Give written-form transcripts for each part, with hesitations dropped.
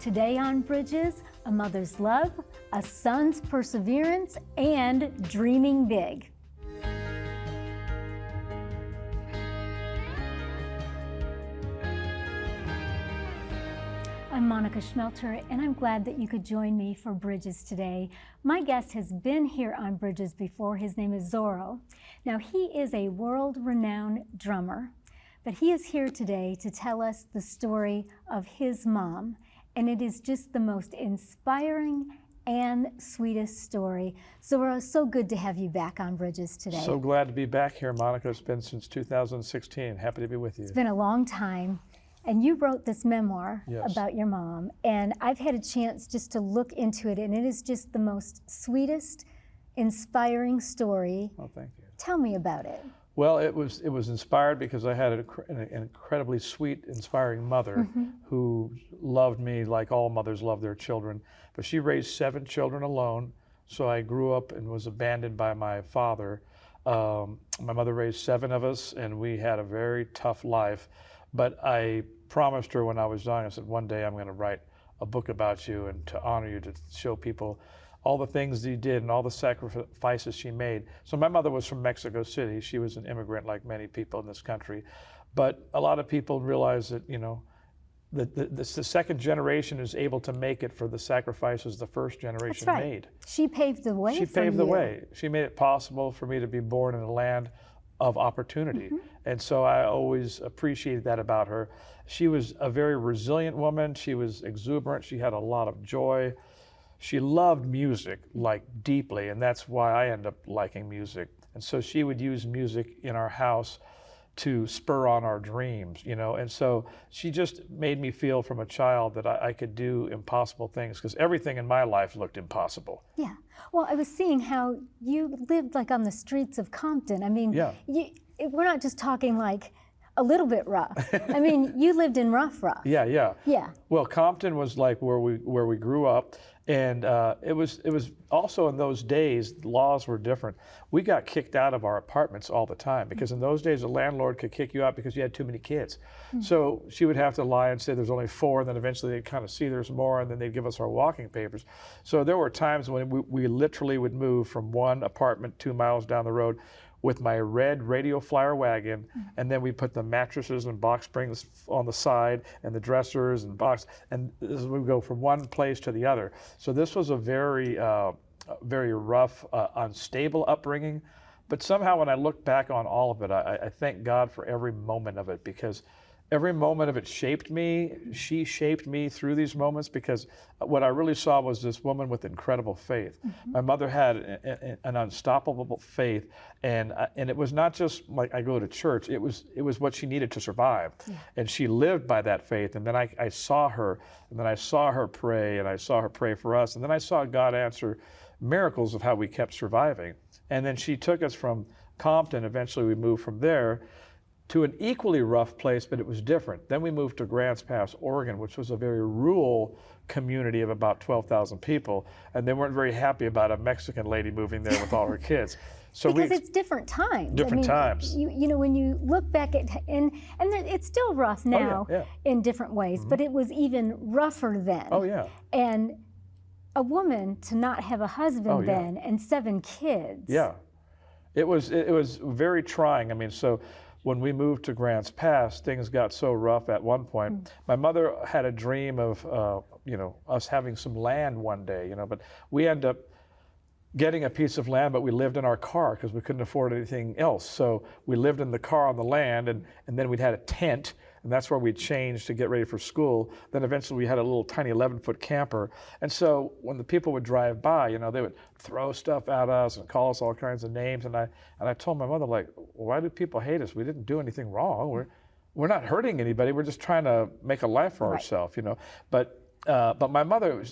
Today on Bridges, a mother's love, a son's perseverance, and dreaming big. I'm Monica Schmelter, and I'm glad that you could join me for Bridges today. My guest has been here on Bridges before. His name is Zoro. Now, he is a world-renowned drummer, but he is here today to tell us the story of his mom, and it is just the most inspiring and sweetest story. Zoro, so good to have you back on Bridges today. So glad to be back here, Monica. It's been since 2016. Happy to be with you. It's been a long time. And you wrote this memoir Yes. about your mom, and I've had a chance just to look into it, and it is just the most sweetest, inspiring story. Oh, thank you. Tell me about it. Well, it was inspired because I had an incredibly sweet, inspiring mother who loved me like all mothers love their children. But she raised 7 children alone, so I grew up and was abandoned by my father. My mother raised 7 of us, and we had a very tough life. But I promised her when I was dying, I said, one day I'm going to write a book about you and to honor you, to show people all the things you did and all the sacrifices she made. So my mother was from Mexico City. She was an immigrant like many people in this country. But a lot of people realize that, you know, the second generation is able to make it for the sacrifices the first generation That's right. made. She paved the way She for paved the you. way. She made it possible for me to be born in a land of opportunity. And so I always appreciated that about her. She was a very resilient woman. She was exuberant. She had a lot of joy. She loved music like deeply, and that's why I ended up liking music. And so she would use music in our house to spur on our dreams, you know. And so she just made me feel from a child that I could do impossible things, because everything in my life looked impossible. Yeah. Well, I was seeing how you lived like on the streets of Compton. I mean, Yeah. We're not just talking like a little bit rough. I mean, you lived in rough. Yeah, yeah. Yeah. Well, Compton was like where we grew up, and it was also in those days laws were different. We got kicked out of our apartments all the time because in those days the landlord could kick you out because you had too many kids. So she would have to lie and say there's only 4, and then eventually they'd kind of see there's more, and then they'd give us our walking papers. So there were times when we literally would move from one apartment 2 miles down the road with my red radio flyer wagon, and then we put the mattresses and box springs on the side and the dressers and box, and we would go from one place to the other. So this was a very rough, unstable upbringing. But somehow when I look back on all of it, I thank God for every moment of it, because every moment of it shaped me. She shaped me through these moments, because what I really saw was this woman with incredible faith. My mother had an unstoppable faith, and it was not just like I go to church. It was what she needed to survive, and she lived by that faith. And then I saw her, and then I saw her pray, and I saw her pray for us, and then I saw God answer miracles of how we kept surviving. And then she took us from Compton. Eventually, we moved from there to an equally rough place, but it was different. Then we moved to Grants Pass, Oregon, which was a very rural community of about 12,000 people, and they weren't very happy about a Mexican lady moving there with all her kids. So because it's different times. Different times. You know, when you look back at, and it's still rough now in different ways, but it was even rougher then. Oh yeah. And a woman to not have a husband then and 7 kids. Yeah, it was very trying. I mean, so when we moved to Grants Pass, things got so rough at one point. My mother had a dream of, you know, us having some land one day, you know, but we ended up getting a piece of land, but we lived in our car because we couldn't afford anything else. So we lived in the car on the land, and then we'd had a tent, and that's where we changed to get ready for school. Then eventually we had a little tiny 11-foot camper. And so when the people would drive by, you know, they would throw stuff at us and call us all kinds of names. And I told my mother, like, why do people hate us? We didn't do anything wrong. We're not hurting anybody. We're just trying to make a life for ourselves, you know. But my mother,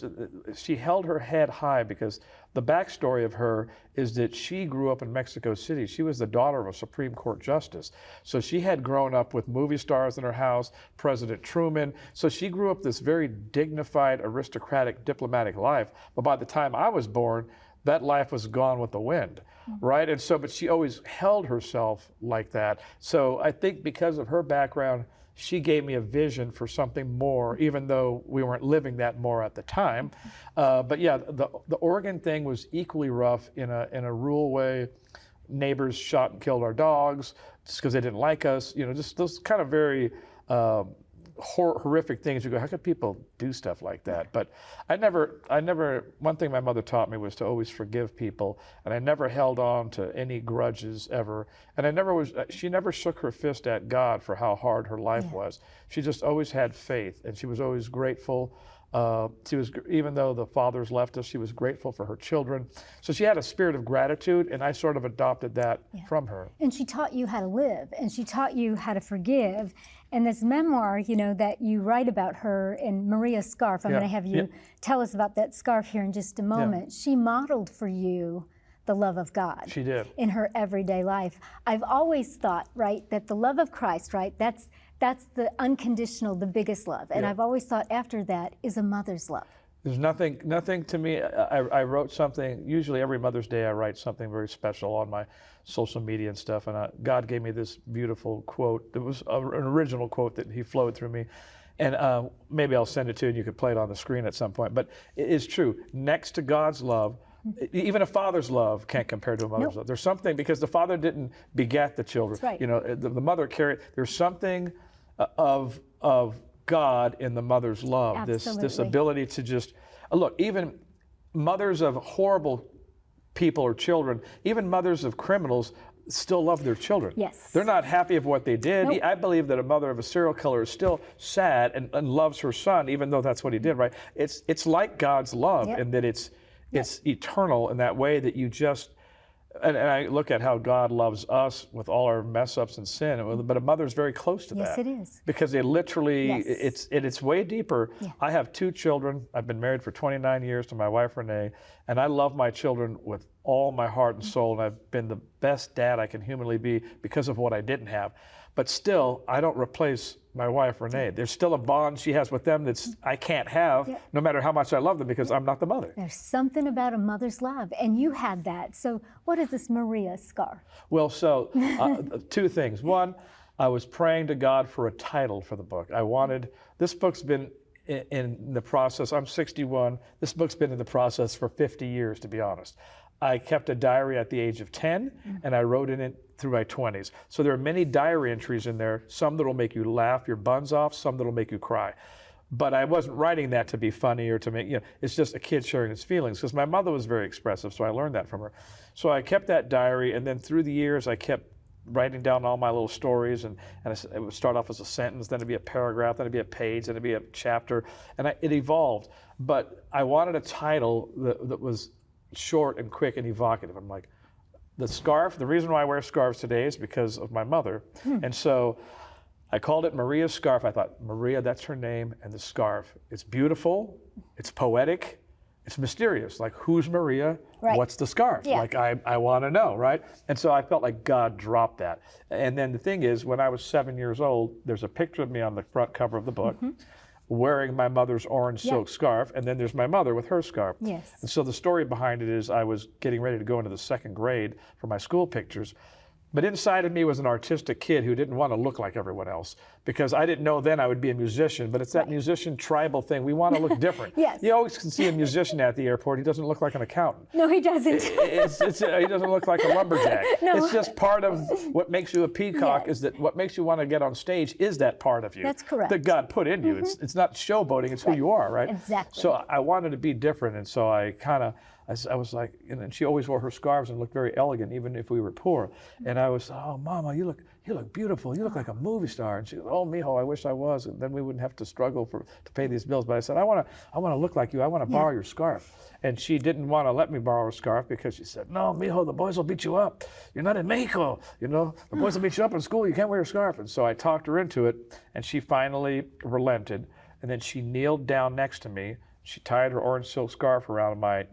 she held her head high, because the backstory of her is that she grew up in Mexico City. She was the daughter of a Supreme Court justice. So she had grown up with movie stars in her house, President Truman. So she grew up this very dignified, aristocratic, diplomatic life. But by the time I was born, that life was gone with the wind, right? And so, but she always held herself like that. So I think because of her background, she gave me a vision for something more, even though we weren't living that more at the time. But yeah, the Oregon thing was equally rough in a rural way. Neighbors shot and killed our dogs just because they didn't like us. You know, just those kind of very horrific things. You go, how could people do stuff like that? But I never, one thing my mother taught me was to always forgive people, and I never held on to any grudges ever. And she never shook her fist at God for how hard her life was. She just always had faith, and she was always grateful. Even though the fathers left us, she was grateful for her children. So she had a spirit of gratitude, and I sort of adopted that from her. And she taught you how to live, and she taught you how to forgive. And this memoir, you know, that you write about her in Maria's Scarf, I'm going to have you tell us about that scarf here in just a moment. She modeled for you the love of God. She did. In her everyday life. I've always thought, right, that the love of Christ, right, that's the unconditional, the biggest love. And I've always thought after that is a mother's love. There's nothing to me. I wrote something, usually every Mother's Day I write something very special on my social media and stuff, and God gave me this beautiful quote. It was an original quote that he flowed through me, and maybe I'll send it to you and you could play it on the screen at some point, but it is true. Next to God's love, even a father's love can't compare to a mother's love. There's something, because the father didn't beget the children. Right. You know, the mother carried, there's something of God in the mother's love. This ability to just look. Even mothers of horrible people or children, even mothers of criminals, still love their children. Yes. They're not happy of what they did. I believe that a mother of a serial killer is still sad and loves her son, even though that's what he did. Right? It's like God's love in that it's eternal in that way that you just. And I look at how God loves us with all our mess ups and sin, but a mother's very close to that. Yes, it is. Because they literally, it's way deeper. Yeah. I have 2 children. I've been married for 29 years to my wife, Renee, and I love my children with all my heart and soul, and I've been the best dad I can humanly be because of what I didn't have. But still, I don't replace my wife, Renee. There's still a bond she has with them that's I can't have, no matter how much I love them, because I'm not the mother. There's something about a mother's love, and you had that. So what is this Maria scarf? Well, so 2 things. One, I was praying to God for a title for the book. This book's been in the process. I'm 61. This book's been in the process for 50 years, to be honest. I kept a diary at the age of 10, and I wrote in it through my 20s. So there are many diary entries in there, some that'll make you laugh your buns off, some that'll make you cry. But I wasn't writing that to be funny or to make, it's just a kid sharing his feelings, because my mother was very expressive, so I learned that from her. So I kept that diary, and then through the years I kept writing down all my little stories, and it would start off as a sentence, then it'd be a paragraph, then it'd be a page, then it'd be a chapter, and it evolved. But I wanted a title that was short and quick and evocative. I'm like, the scarf, the reason why I wear scarves today is because of my mother. And so I called it Maria's Scarf. I thought, Maria, that's her name, and the scarf. It's beautiful, it's poetic, it's mysterious. Like, who's Maria? Right. What's the scarf? Yeah. Like, I want to know, right? And so I felt like God dropped that. And then the thing is, when I was 7 years old, there's a picture of me on the front cover of the book. Wearing my mother's orange silk scarf, and then there's my mother with her scarf. Yes. And so the story behind it is I was getting ready to go into the 2nd grade for my school pictures, but inside of me was an artistic kid who didn't want to look like everyone else, because I didn't know then I would be a musician, but it's that musician tribal thing. We want to look different. Yes. You always can see a musician at the airport. He doesn't look like an accountant. No, he doesn't. He doesn't look like a lumberjack. No. It's just part of what makes you a peacock, is that what makes you want to get on stage is that part of you. That's correct. That God put in you. It's not showboating, it's who you are, right? Exactly. So I wanted to be different, and so I was like, and she always wore her scarves and looked very elegant, even if we were poor. And I was, oh, Mama, you look beautiful. You look like a movie star. And she goes, oh, mijo, I wish I was. And then we wouldn't have to struggle to pay these bills. But I said, I want to look like you. I want to borrow your scarf. And she didn't want to let me borrow her scarf, because she said, no, mijo, the boys will beat you up. You're not in Mexico. The boys will beat you up in school. You can't wear your scarf. And so I talked her into it, and she finally relented. And then she kneeled down next to me. She tied her orange silk scarf around my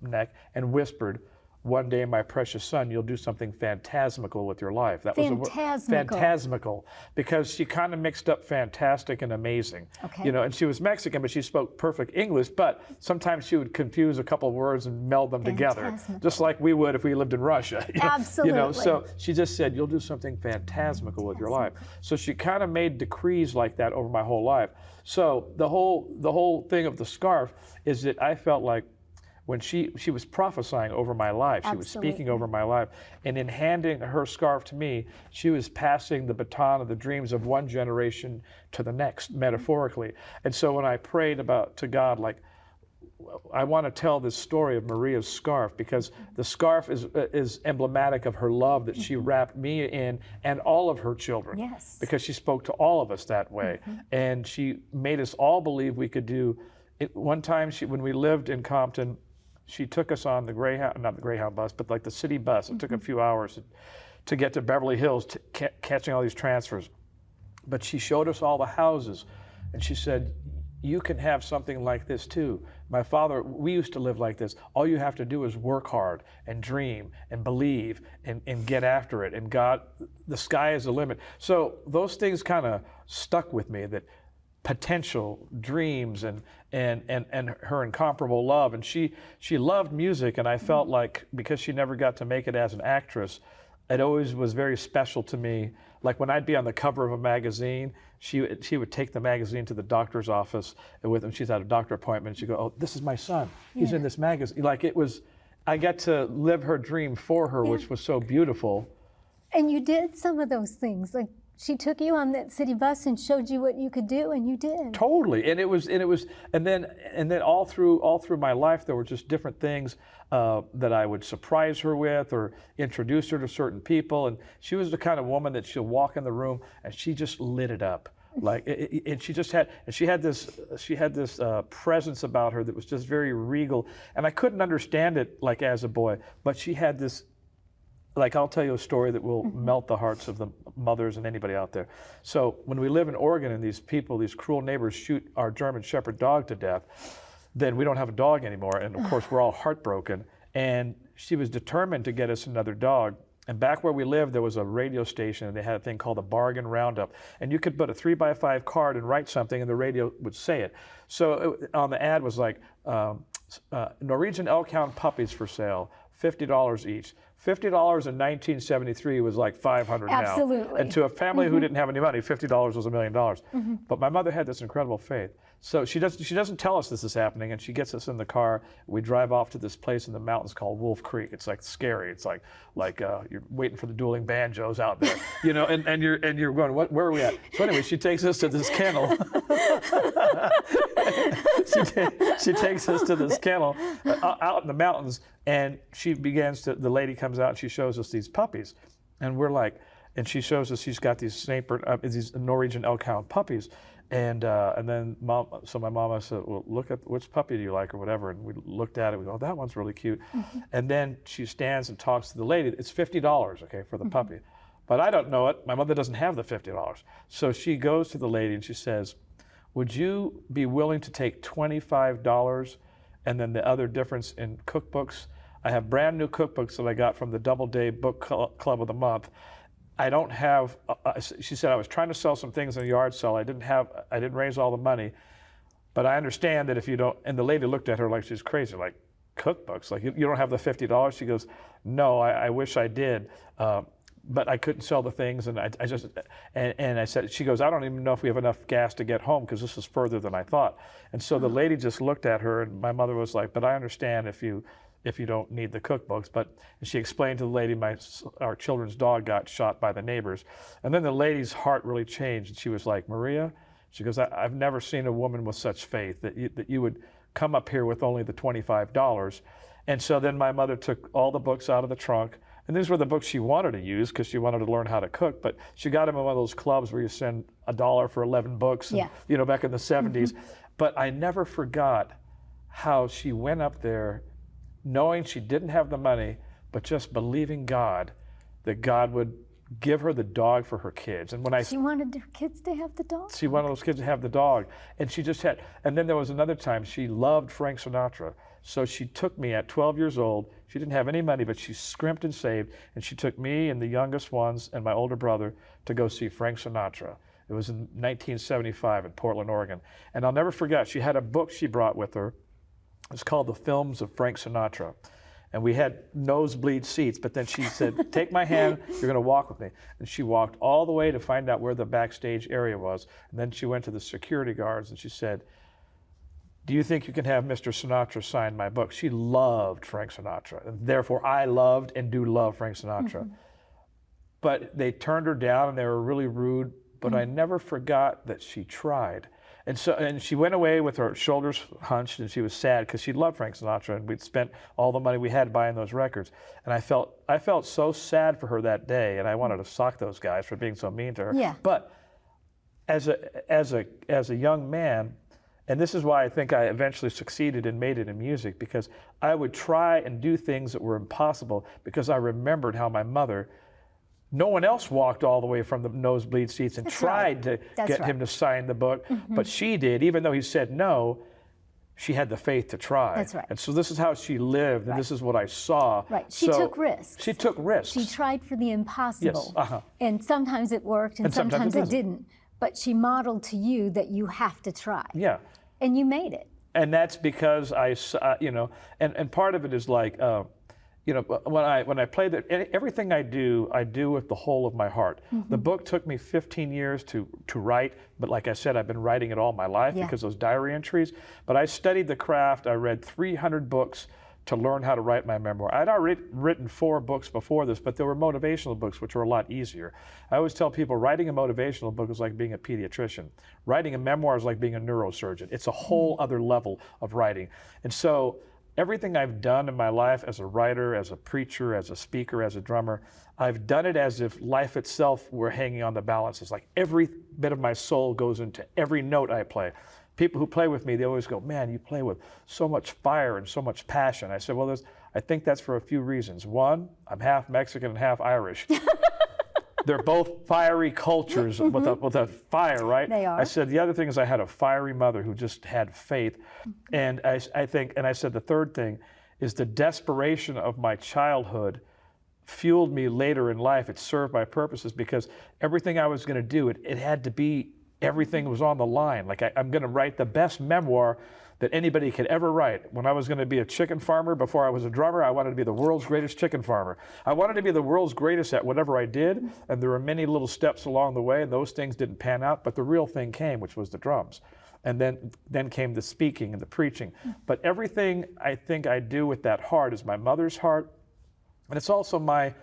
neck and whispered, one day, my precious son, you'll do something fantasmical with your life. That was Fantasmical. Fantasmical, because she kind of mixed up fantastic and amazing. Okay. You know, and she was Mexican, but she spoke perfect English, but sometimes she would confuse a couple of words and meld them together, just like we would if we lived in Russia. Absolutely. You know, so she just said, you'll do something fantasmical with your life. So she kind of made decrees like that over my whole life. So the whole thing of the scarf is that I felt like when she was prophesying over my life, she was speaking over my life, and in handing her scarf to me, she was passing the baton of the dreams of one generation to the next, metaphorically. And so when I prayed to God, like, I want to tell this story of Maria's scarf, because the scarf is emblematic of her love that she wrapped me in and all of her children. Yes. Because she spoke to all of us that way. And she made us all believe we could do it. One time, when we lived in Compton, she took us on the Greyhound, not the Greyhound bus, but like the city bus. It took a few hours to get to Beverly Hills, catching all these transfers. But she showed us all the houses, and she said, you can have something like this too. My father, we used to live like this. All you have to do is work hard and dream and believe and get after it. And God, the sky is the limit. So those things kind of stuck with me, that potential, dreams, and her incomparable love. And she loved music, and I felt like, because she never got to make it as an actress, it always was very special to me. Like when I'd be on the cover of a magazine, she would take the magazine to the doctor's office with him. She's at a doctor appointment. She'd go, oh, this is my son. He's in this magazine. Like it was, I got to live her dream for her, which was so beautiful. And you did some of those things. Like, she took you on that city bus and showed you what you could do, and you did. Totally, and then all through my life, there were just different things that I would surprise her with or introduce her to certain people. And she was the kind of woman that she'll walk in the room and she just lit it up. Like, and she had this presence about her that was just very regal, and I couldn't understand it like as a boy, but she had this. Like, I'll tell you a story that will melt the hearts of the mothers and anybody out there. So when we live in Oregon and these cruel neighbors shoot our German Shepherd dog to death, then we don't have a dog anymore. And of course, we're all heartbroken. And she was determined to get us another dog. And back where we lived, there was a radio station, and they had a thing called a bargain roundup. And you could put a 3x5 card and write something, and the radio would say it. So on the ad was like, Norwegian Elk-Hound puppies for sale, $50 each. $50 in 1973 was like $500 now. Absolutely. And to a family who didn't have any money, $50 was $1 million. But my mother had this incredible faith. So she doesn't tell us this is happening, and she gets us in the car. We drive off to this place in the mountains called Wolf Creek. It's like scary. It's like you're waiting for the dueling banjos out there, you know. And you're going, where are we at? So anyway, she takes us to this kennel. She takes us to this kennel out in the mountains, and the lady comes out and she shows us these puppies, and we're like, and she shows us she's got these these Norwegian Elk-Hound puppies, and then my mama said, well, look at which puppy do you like or whatever, and we looked at it, we go, oh, that one's really cute, and then she stands and talks to the lady. It's $50, okay, for the puppy, but I don't know it. My mother doesn't have the $50, so she goes to the lady and she says, would you be willing to take $25 and then the other difference in cookbooks? I have brand new cookbooks that I got from the Doubleday Book Club of the Month. I don't have, she said, I was trying to sell some things in a yard sale. I didn't raise all the money, but I understand that if you don't, and the lady looked at her like she's crazy, like, cookbooks, like you don't have the $50? She goes, no, I wish I did. But I couldn't sell the things, and I said, she goes, I don't even know if we have enough gas to get home because this is further than I thought. And so the lady just looked at her, and my mother was like, but I understand if you don't need the cookbooks. But she explained to the lady, our children's dog got shot by the neighbors. And then the lady's heart really changed, and she was like, Maria, she goes, I've never seen a woman with such faith that you would come up here with only the $25. And so then my mother took all the books out of the trunk. And these were the books she wanted to use because she wanted to learn how to cook. But she got him in one of those clubs where you send $1 for 11 books, and, you know, back in the 70s. But I never forgot how she went up there knowing she didn't have the money, but just believing God, that God would give her the dog for her kids. And when She wanted her kids to have the dog? she wanted those kids to have the dog. And she just had, and then there was another time she loved Frank Sinatra. So she took me at 12 years old. She didn't have any money, but she scrimped and saved. And she took me and the youngest ones and my older brother to go see Frank Sinatra. It was in 1975 in Portland, Oregon. And I'll never forget, she had a book she brought with her. It's called The Films of Frank Sinatra. And we had nosebleed seats, but then she said, take my hand, you're going to walk with me. And she walked all the way to find out where the backstage area was. And then she went to the security guards and she said, do you think you can have Mr. Sinatra sign my book? She loved Frank Sinatra. And therefore, I loved and do love Frank Sinatra. But they turned her down and they were really rude. But I never forgot that she tried. And she went away with her shoulders hunched and she was sad because she loved Frank Sinatra and we'd spent all the money we had buying those records. And I felt so sad for her that day and I wanted to sock those guys for being so mean to her. Yeah. But as a young man, and this is why I think I eventually succeeded and made it in music, because I would try and do things that were impossible because I remembered how my mother, no one else walked all the way from the nosebleed seats and tried to get him to sign the book, but she did. Even though he said no, she had the faith to try. That's right. And so this is how she lived, and this is what I saw. Right. She took risks. She took risks. She tried for the impossible. Yes. And sometimes it worked and sometimes it doesn't. didn't. But she modeled to you that you have to try. Yeah. And you made it. And that's because and part of it is like, when I play everything I do with the whole of my heart. The book took me 15 years to write, but like I said, I've been writing it all my life because those diary entries. But I studied the craft. I read 300 books to learn how to write my memoir. I'd already written 4 books before this, but they were motivational books, which were a lot easier. I always tell people writing a motivational book is like being a pediatrician. Writing a memoir is like being a neurosurgeon. It's a whole other level of writing. And so everything I've done in my life as a writer, as a preacher, as a speaker, as a drummer, I've done it as if life itself were hanging on the balance. It's like every bit of my soul goes into every note I play. People who play with me, they always go, man, you play with so much fire and so much passion. I said, well, I think that's for a few reasons. One, I'm half Mexican and half Irish. They're both fiery cultures with a fire, right? They are. I said the other thing is I had a fiery mother who just had faith. And I said the third thing is the desperation of my childhood fueled me later in life. It served my purposes because everything I was going to do, it had to be, everything was on the line. Like I'm going to write the best memoir that anybody could ever write. When I was going to be a chicken farmer before I was a drummer, I wanted to be the world's greatest chicken farmer. I wanted to be the world's greatest at whatever I did, and there were many little steps along the way, and those things didn't pan out, but the real thing came, which was the drums. And then came the speaking and the preaching. But everything I think I do with that heart is my mother's heart, and it's also my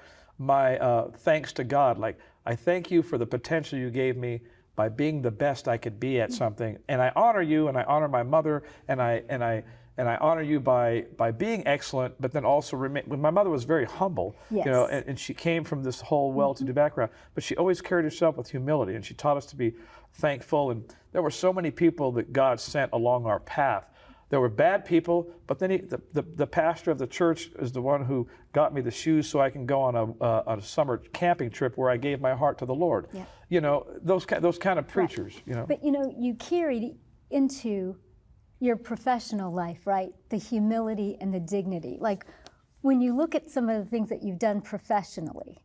thanks to God. Like, I thank you for the potential you gave me by being the best I could be at something. And I honor you, and I honor my mother, and I honor you by being excellent, but then also my mother was very humble, yes. And she came from this whole well-to-do background, but she always carried herself with humility, and she taught us to be thankful. And there were so many people that God sent along our path. There were bad people, but then the pastor of the church is the one who got me the shoes so I can go on a summer camping trip where I gave my heart to the Lord. Yeah. Those kind of preachers. Right. But you carried into your professional life, right? The humility and the dignity. Like when you look at some of the things that you've done professionally,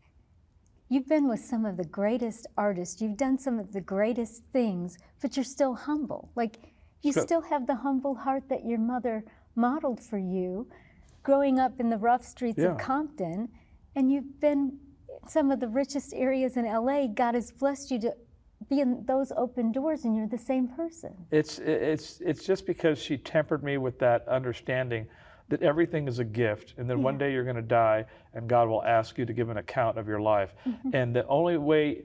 you've been with some of the greatest artists. You've done some of the greatest things, but you're still humble. Like. You still have the humble heart that your mother modeled for you growing up in the rough streets of Compton, and you've been in some of the richest areas in LA. God has blessed you to be in those open doors, and you're the same person. It's just because she tempered me with that understanding that everything is a gift, and then one day you're going to die, and God will ask you to give an account of your life. And the only way,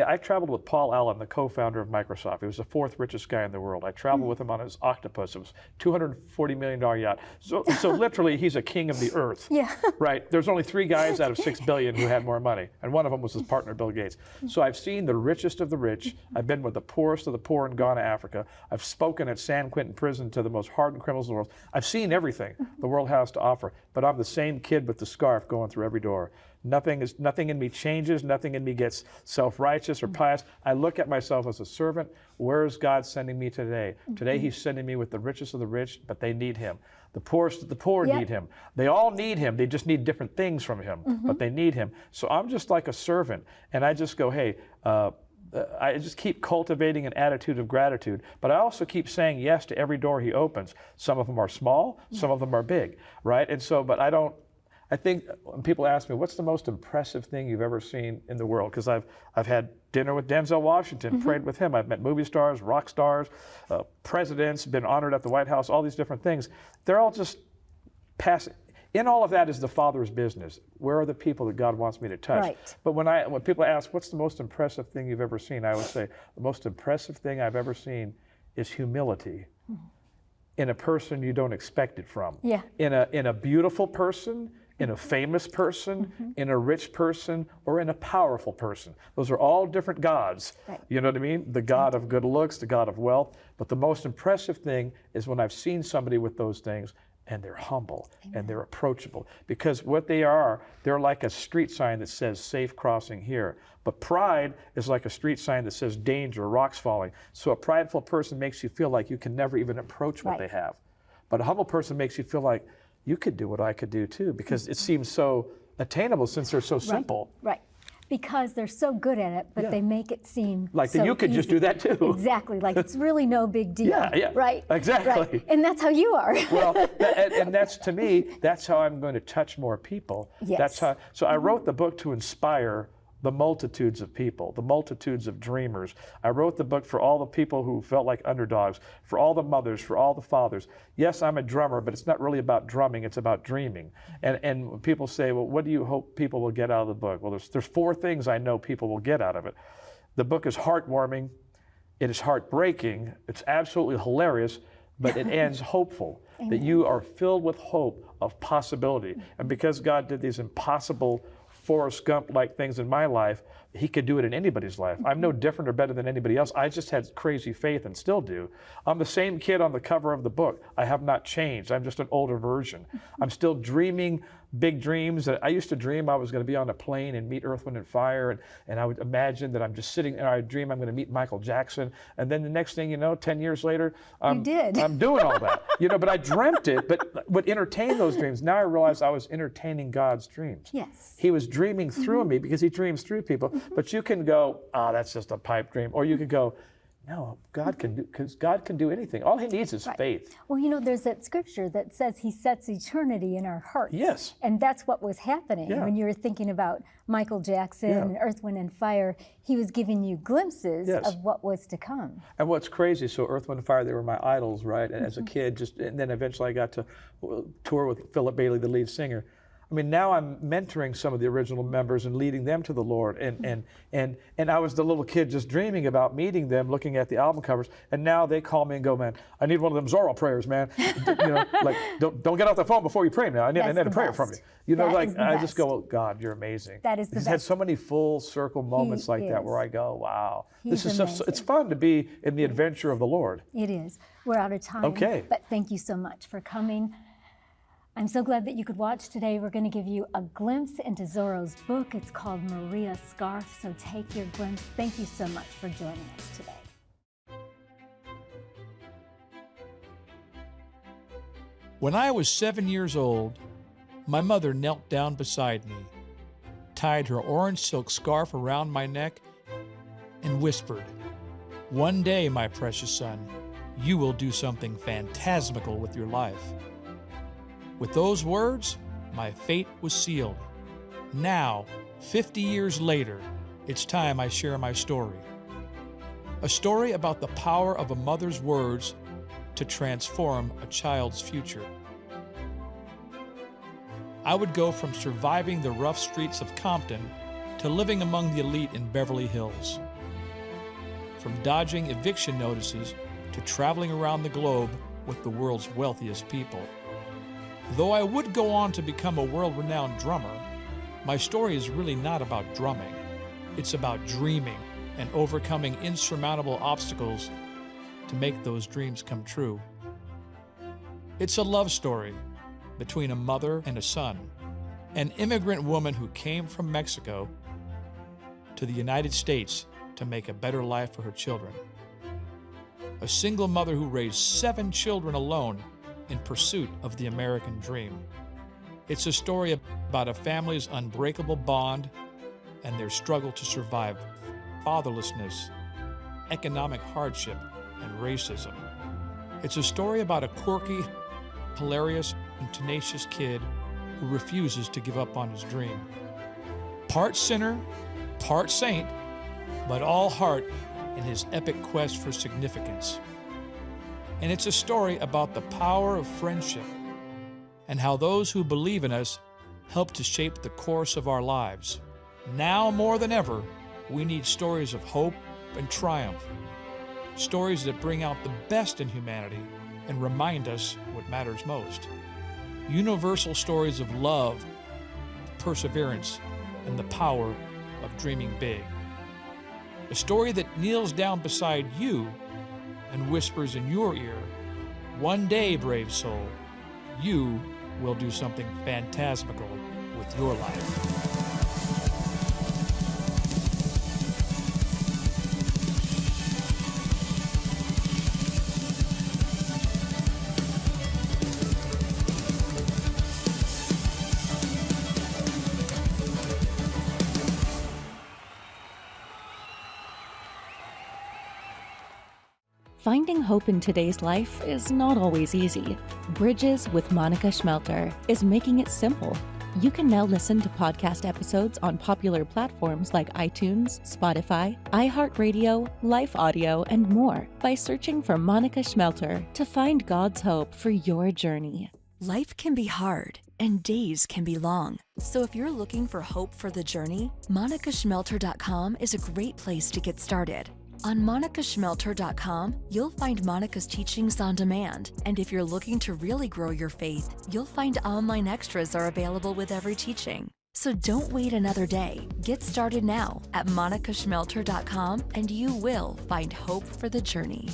I traveled with Paul Allen, the co-founder of Microsoft. He was the 4th richest guy in the world. I traveled with him on his Octopus. It was $240 million yacht. So literally, he's a king of the earth. Yeah. Right? There's only 3 guys out of 6 billion who had more money, and one of them was his partner, Bill Gates. So I've seen the richest of the rich. I've been with the poorest of the poor in Ghana, Africa. I've spoken at San Quentin prison to the most hardened criminals in the world. I've seen everything the world has to offer, but I'm the same kid with the scarf going through every door. Nothing in me changes. Nothing in me gets self-righteous or pious. I look at myself as a servant. Where is God sending me today? Today he's sending me with the richest of the rich, but they need him. The poorest of the poor need him. They all need him. They just need different things from him, but they need him. So I'm just like a servant, and I just go, hey, I just keep cultivating an attitude of gratitude, but I also keep saying yes to every door he opens. Some of them are small, some of them are big, right? And so, but I think when people ask me, what's the most impressive thing you've ever seen in the world? Because I've had dinner with Denzel Washington, prayed with him. I've met movie stars, rock stars, presidents, been honored at the White House, all these different things. They're all just passing. In all of that is the Father's business. Where are the people that God wants me to touch? Right. But when people ask, what's the most impressive thing you've ever seen? I would say, the most impressive thing I've ever seen is humility in a person you don't expect it from. Yeah. In a beautiful person, in a famous person, in a rich person, or in a powerful person. Those are all different gods. Right. You know what I mean? The God of good looks, the God of wealth. But the most impressive thing is when I've seen somebody with those things and they're humble and they're approachable. Because what they are, they're like a street sign that says safe crossing here. But pride is like a street sign that says danger, rocks falling. So a prideful person makes you feel like you can never even approach what they have. But a humble person makes you feel like you could do what I could do too, because it seems so attainable since they're so simple. Right. Because they're so good at it, but they make it seem like so that you could just do that too. Exactly, like it's really no big deal. Yeah, right. Exactly. Right. And that's how you are. Well, and that's, to me, that's how I'm going to touch more people. Yes. That's how. So I wrote the book to inspire the multitudes of people, the multitudes of dreamers. I wrote the book for all the people who felt like underdogs, for all the mothers, for all the fathers. Yes, I'm a drummer, but it's not really about drumming, it's about dreaming. And when people say, well, what do you hope people will get out of the book? Well, there's 4 things I know people will get out of it. The book is heartwarming, it is heartbreaking, it's absolutely hilarious, but it ends hopeful. Amen. That you are filled with hope of possibility. And because God did these impossible Forrest Gump-like things in my life, he could do it in anybody's life. I'm no different or better than anybody else. I just had crazy faith and still do. I'm the same kid on the cover of the book. I have not changed. I'm just an older version. I'm still dreaming big dreams. I used to dream I was going to be on a plane and meet Earth, Wind, and Fire, and I would imagine that I'm just sitting, and I dream I'm going to meet Michael Jackson, and then the next thing you know, 10 years later, I'm doing all that. But I dreamt it, but would entertain those dreams. Now I realize I was entertaining God's dreams. Yes. He was dreaming through me because he dreams through people, but you can go, that's just a pipe dream, or you could go, no, God can do, because God can do anything. All he needs is faith. Well, there's that scripture that says he sets eternity in our hearts. Yes. And that's what was happening when you were thinking about Michael Jackson and Earth, Wind, and Fire. He was giving you glimpses of what was to come. And what's crazy, so Earth, Wind, and Fire, they were my idols, right? And as a kid, and then eventually I got to tour with Philip Bailey, the lead singer. I mean, now I'm mentoring some of the original members and leading them to the Lord. And I was the little kid just dreaming about meeting them, looking at the album covers. And now they call me and go, man, I need one of them Zoro prayers, man. Like, don't get off the phone before you pray now. I need a prayer from you. I just go, oh, God, you're amazing. That is the best. He's had so many full circle moments that where I go, wow. This is so, it's fun to be in the adventure of the Lord. It is. We're out of time. Okay. But thank you so much for coming. I'm so glad that you could watch today. We're going to give you a glimpse into Zoro's book. It's called Maria's Scarf, so take your glimpse. Thank you so much for joining us today. When I was 7 years old, my mother knelt down beside me, tied her orange silk scarf around my neck, and whispered, "One day, my precious son, you will do something fantasmical with your life." With those words, my fate was sealed. Now, 50 years later, it's time I share my story. A story about the power of a mother's words to transform a child's future. I would go from surviving the rough streets of Compton to living among the elite in Beverly Hills. From dodging eviction notices to traveling around the globe with the world's wealthiest people. Though I would go on to become a world-renowned drummer, my story is really not about drumming. It's about dreaming and overcoming insurmountable obstacles to make those dreams come true. It's a love story between a mother and a son, an immigrant woman who came from Mexico to the United States to make a better life for her children. A single mother who raised 7 children alone in pursuit of the American dream. It's a story about a family's unbreakable bond and their struggle to survive fatherlessness, economic hardship, and racism. It's a story about a quirky, hilarious, and tenacious kid who refuses to give up on his dream. Part sinner, part saint, but all heart in his epic quest for significance. And it's a story about the power of friendship and how those who believe in us help to shape the course of our lives. Now more than ever, we need stories of hope and triumph, stories that bring out the best in humanity and remind us what matters most. Universal stories of love, perseverance, and the power of dreaming big. A story that kneels down beside you and whispers in your ear, one day, brave soul, you will do something fantasmical with your life. Finding hope in today's life is not always easy. Bridges with Monica Schmelter is making it simple. You can now listen to podcast episodes on popular platforms like iTunes, Spotify, iHeartRadio, Life Audio, and more by searching for Monica Schmelter to find God's hope for your journey. Life can be hard and days can be long. So if you're looking for hope for the journey, monicaschmelter.com is a great place to get started. On monicaschmelter.com, you'll find Monica's teachings on demand. And if you're looking to really grow your faith, you'll find online extras are available with every teaching. So don't wait another day. Get started now at monicaschmelter.com and you will find hope for the journey.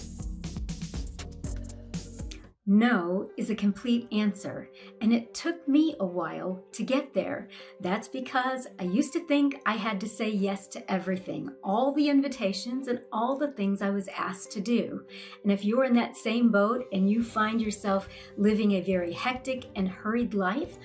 No is a complete answer, and it took me a while to get there. That's because I used to think I had to say yes to everything, all the invitations and all the things I was asked to do. And if you're in that same boat and you find yourself living a very hectic and hurried life,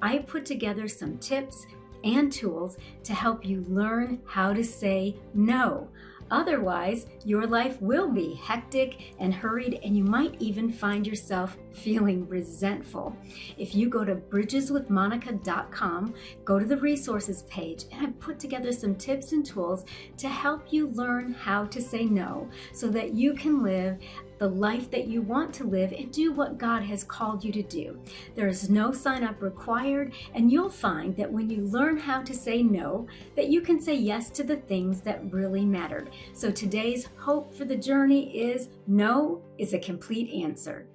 I put together some tips and tools to help you learn how to say no. Otherwise, your life will be hectic and hurried, and you might even find yourself feeling resentful. If you go to bridgeswithmonica.com, go to the resources page, and I put together some tips and tools to help you learn how to say no so that you can live the life that you want to live and do what God has called you to do. There is no sign up required, and you'll find that when you learn how to say no, that you can say yes to the things that really mattered. So today's hope for the journey is no is a complete answer.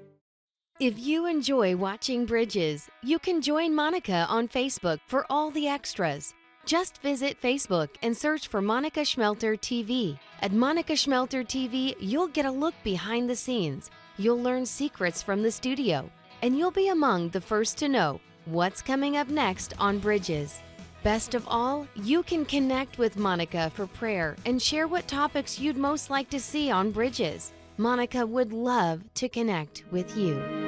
If you enjoy watching Bridges, you can join Monica on Facebook for all the extras. Just visit Facebook and search for Monica Schmelter TV. At Monica Schmelter TV, you'll get a look behind the scenes. You'll learn secrets from the studio, and you'll be among the first to know what's coming up next on Bridges. Best of all, you can connect with Monica for prayer and share what topics you'd most like to see on Bridges. Monica would love to connect with you.